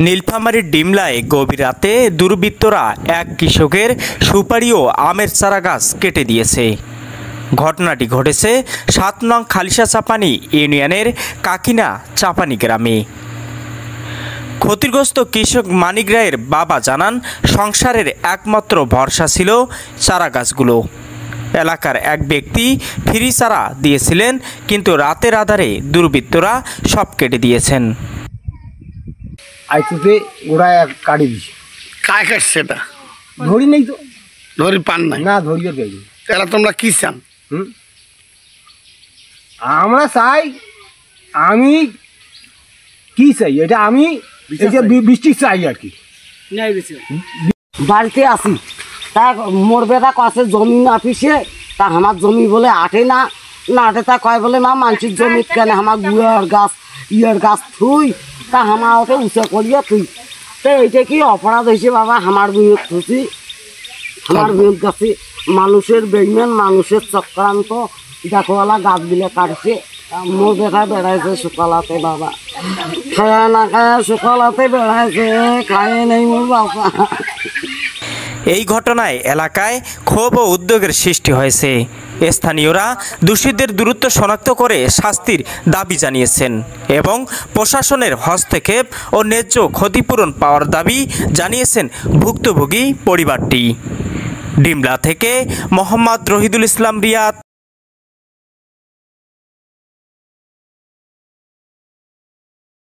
নীলফামারীর ডিমলায় গভীর রাতে দুর্বৃত্তরা এক কৃষকের সুপারি ও আমের চারা গাছ কেটে দিয়েছে। ঘটনাটি ঘটেছে ৭ নং খালিশা চাপানি ইউনিয়নের কাকিনা চাপানি গ্রামে। ক্ষতিগ্রস্ত কৃষক মানিক রায়ের বাবা জানান, সংসারের একমাত্র ভরসা ছিল চারা গাছগুলো। এলাকার এক ব্যক্তি ফ্রি চারা দিয়েছিলেন, কিন্তু রাতের আধারে দুর্বৃত্তরা সব কেটে দিয়েছেন। আইতুতে গোড়ায় কাটি দিছে। কায় কাটছে এটা? ধরি নেই তো। ধরি পান নাই? না, ধরিও দেয়নি। তাহলে তোমরা কি চান? আমরা চাই, আমি কি চাই এটা আমি এই যে বৃষ্টি চাই আর কি। বাড়িতে আসি তা মোর বেটা কাছে জমি না পিছিয়ে তা আমার জমি বলে আটে না আটে তা কয় বলে মা মানুষের জমি কেন আমার ইয়ের গাছ থুই তা আমার ওকে উঁচা করিয়া তুই তো এইটা কি অপরাধ হয়েছে বাবা? আমার বিরোধ থুছি, আমার বিরোধ গাছে মানুষের বেইমান, মানুষের চক্রান্ত দেখোওয়ালা গাছগুলো কাটছে। মোর বেটা বেড়াইছে সকালাতে বাবা, খায় না খায় সকালাতে বেড়াইছে, খায় নেই মোর বাবা। এই ঘটনায় এলাকায় ক্ষোভ ও উদ্বেগের সৃষ্টি হয়েছে। স্থানীয়রা দোষীদের দ্রুত শনাক্ত করে শাস্তির দাবি জানিয়েছেন এবং প্রশাসনের হস্তক্ষেপ ও ন্যায্য ক্ষতিপূরণ পাওয়ার দাবি জানিয়েছেন ভুক্তভোগী পরিবারটি। ডিমলা থেকে মোহাম্মদ রহিদুল ইসলাম রিয়াদ,